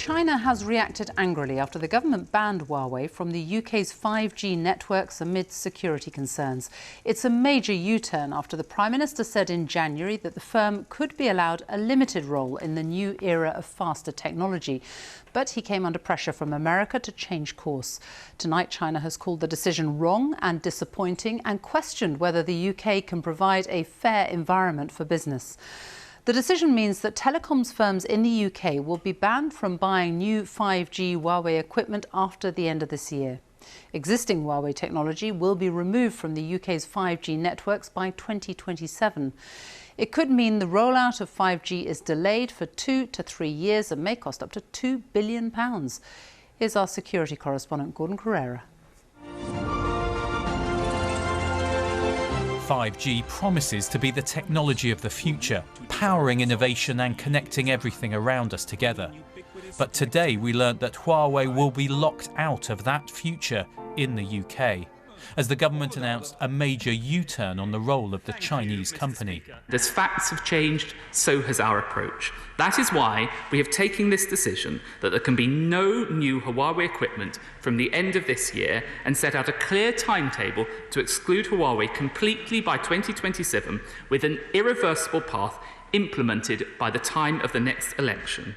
China has reacted angrily after the government banned Huawei from the UK's 5G networks amid security concerns. It's a major U-turn after the Prime Minister said in January that the firm could be allowed a limited role in the new era of faster technology. But he came under pressure from America to change course. Tonight, China has called the decision wrong and disappointing and questioned whether the UK can provide a fair environment for business. The decision means that telecoms firms in the UK will be banned from buying new 5G Huawei equipment after the end of this year. Existing Huawei technology will be removed from the UK's 5G networks by 2027. It could mean the rollout of 5G is delayed for 2 to 3 years and may cost up to £2 billion. Here's our security correspondent, Corera. 5G promises to be the technology of the future, powering innovation and connecting everything around us together. But today we learnt that Huawei will be locked out of that future in the UK, as the government announced a major U-turn on the role of the Chinese company. As facts have changed, so has our approach. That is why we have taken this decision that there can be no new Huawei equipment from the end of this year and set out a clear timetable to exclude Huawei completely by 2027 with an irreversible path implemented by the time of the next election.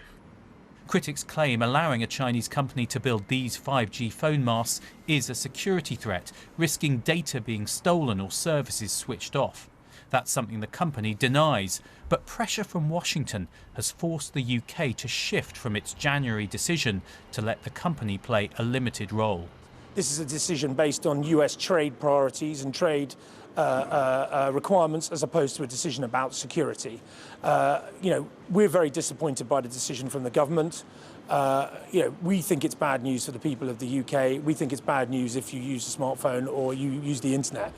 Critics claim allowing a Chinese company to build these 5G phone masts is a security threat, risking data being stolen or services switched off. That's something the company denies, but pressure from Washington has forced the UK to shift from its January decision to let the company play a limited role. This is a decision based on US trade priorities and trade requirements as opposed to a decision about security. We're very disappointed by the decision from the government. We think it's bad news for the people of the UK. We think it's bad news if you use a smartphone or you use the internet.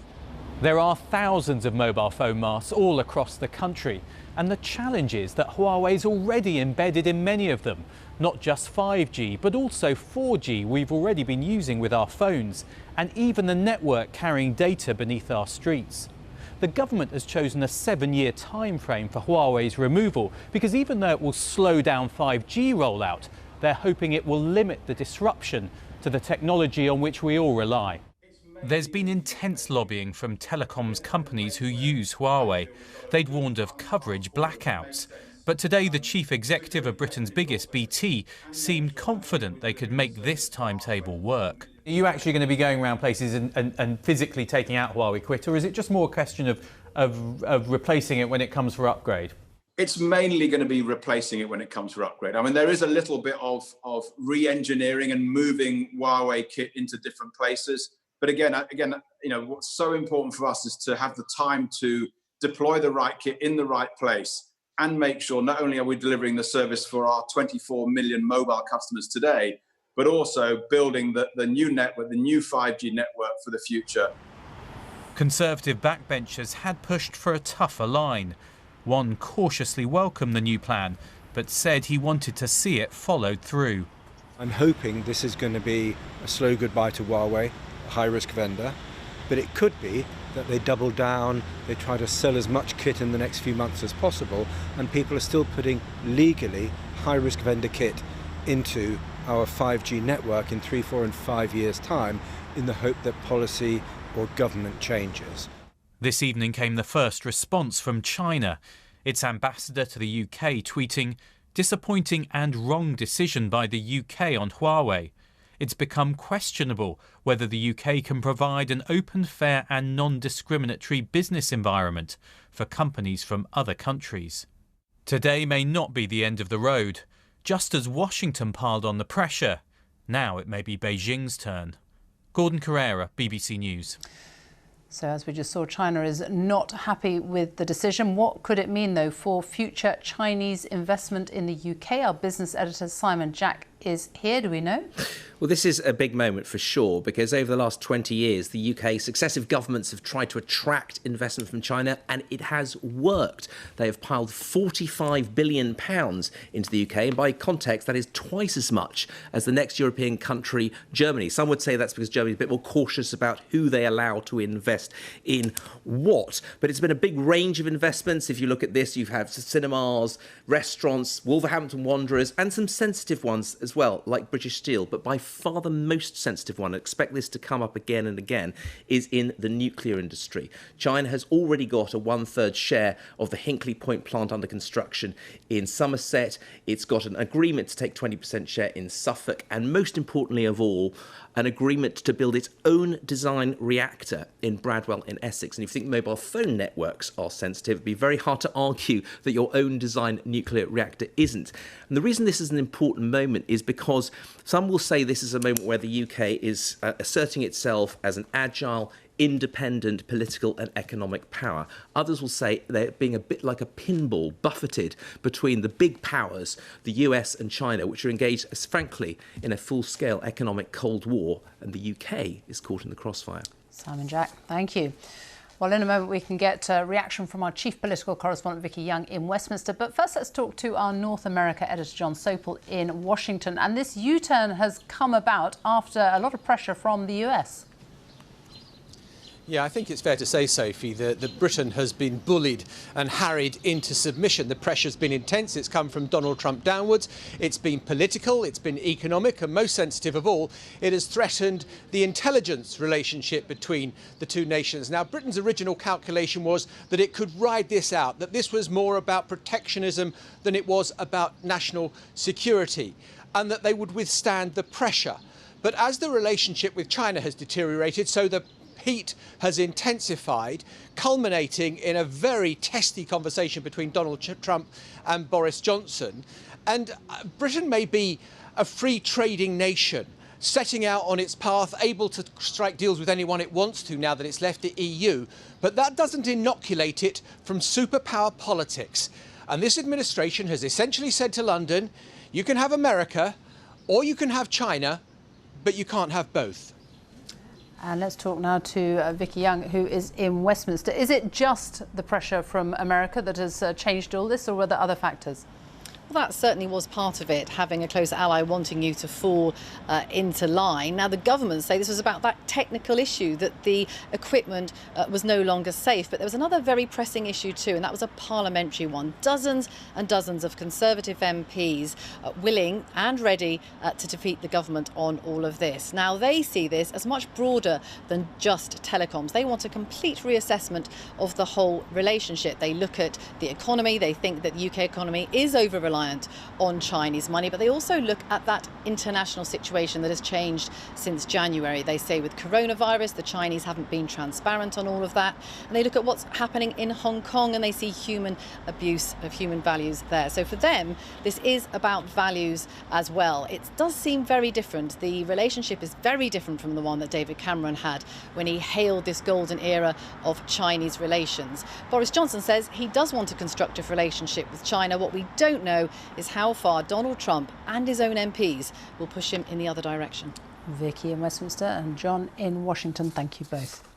There are thousands of mobile phone masts all across the country, and the challenge is that Huawei's already embedded in many of them. Not just 5G, but also 4G we've already been using with our phones, and even the network carrying data beneath our streets. The government has chosen a 7-year time frame for Huawei's removal because even though it will slow down 5G rollout, they're hoping it will limit the disruption to the technology on which we all rely. There's been intense lobbying from telecoms companies who use Huawei. They'd warned of coverage blackouts. But today, the chief executive of Britain's biggest, BT, seemed confident they could make this timetable work. Are you actually going to be going around places and physically taking out Huawei quit, or is it just more a question of replacing it when it comes for upgrade? It's mainly going to be replacing it when it comes for upgrade. I mean, there is a little bit of re-engineering and moving Huawei kit into different places. But again, what's so important for us is to have the time to deploy the right kit in the right place and make sure not only are we delivering the service for our 24 million mobile customers today, but also building the new network, the new 5G network for the future. Conservative backbenchers had pushed for a tougher line. One cautiously welcomed the new plan, but said he wanted to see it followed through. I'm hoping this is going to be a slow goodbye to Huawei, a high-risk vendor, but it could be that they double down, they try to sell as much kit in the next few months as possible, and people are still putting legally high-risk vendor kit into our 5G network in 3, 4 and 5 years' time in the hope that policy or government changes. This evening came the first response from China. Its ambassador to the UK tweeting, "Disappointing and wrong decision by the UK on Huawei. It's become questionable whether the UK can provide an open, fair and non-discriminatory business environment for companies from other countries." Today may not be the end of the road. Just as Washington piled on the pressure, now it may be Beijing's turn. Gordon Corera, BBC News. So as we just saw, China is not happy with the decision. What could it mean, though, for future Chinese investment in the UK? Our business editor, Simon Jack, is here. Do we know? Well, this is a big moment for sure, because over the last 20 years, the UK, successive governments have tried to attract investment from China, and it has worked. They have piled £45 billion into the UK, and by context, that is twice as much as the next European country, Germany. Some would say that's because Germany is a bit more cautious about who they allow to invest invest in what. But it's been a big range of investments. If you look at this, you have cinemas, restaurants, Wolverhampton Wanderers, and some sensitive ones as well, like British Steel. But by far the most sensitive one, I expect this to come up again and again, is in the nuclear industry. China has already got a 1/3 share of the Hinkley Point plant under construction in Somerset. It's got an agreement to take 20% share in Suffolk, and most importantly of all, an agreement to build its own design reactor in Bradwell in Essex. And if you think mobile phone networks are sensitive, it'd be very hard to argue that your own design nuclear reactor isn't. And the reason this is an important moment is because some will say this is a moment where the UK is asserting itself as an agile, independent political and economic power. Others will say they're being a bit like a pinball buffeted between the big powers, the US and China, which are engaged, frankly, in a full-scale economic Cold War, and the UK is caught in the crossfire. Simon Jack, thank you. Well, in a moment we can get a reaction from our chief political correspondent, Vicki Young, in Westminster. But first, let's talk to our North America editor, John Sopel, in Washington. And this U-turn has come about after a lot of pressure from the US. Yeah, I think it's fair to say, Sophie, that Britain has been bullied and harried into submission. The pressure's been intense. It's come from Donald Trump downwards. It's been political, it's been economic, and most sensitive of all, it has threatened the intelligence relationship between the two nations. Now, Britain's original calculation was that it could ride this out, that this was more about protectionism than it was about national security, and that they would withstand the pressure. But as the relationship with China has deteriorated, so the heat has intensified, culminating in a very testy conversation between Donald Trump and Boris Johnson. And Britain may be a free trading nation, setting out on its path, able to strike deals with anyone it wants to now that it's left the EU. But that doesn't inoculate it from superpower politics. And this administration has essentially said to London, you can have America or you can have China, but you can't have both. And let's talk now to Vicki Young, who is in Westminster. Is it just the pressure from America that has changed all this, or were there other factors? Well, that certainly was part of it, having a close ally wanting you to fall into line. Now, the government say this was about that technical issue, that the equipment was no longer safe. But there was another very pressing issue too, and that was a parliamentary one. Dozens and dozens of Conservative MPs willing and ready to defeat the government on all of this. Now, they see this as much broader than just telecoms. They want a complete reassessment of the whole relationship. They look at the economy. They think that the UK economy is over-reliant on Chinese money, but they also look at that international situation that has changed since January. They say with coronavirus, the Chinese haven't been transparent on all of that. And they look at what's happening in Hong Kong, and they see human abuse of human values there. So for them, this is about values as well. It does seem very different. The relationship is very different from the one that David Cameron had when he hailed this golden era of Chinese relations. Boris Johnson says he does want a constructive relationship with China. What we don't know is how far Donald Trump and his own MPs will push him in the other direction. Vicki in Westminster and John in Washington, thank you both.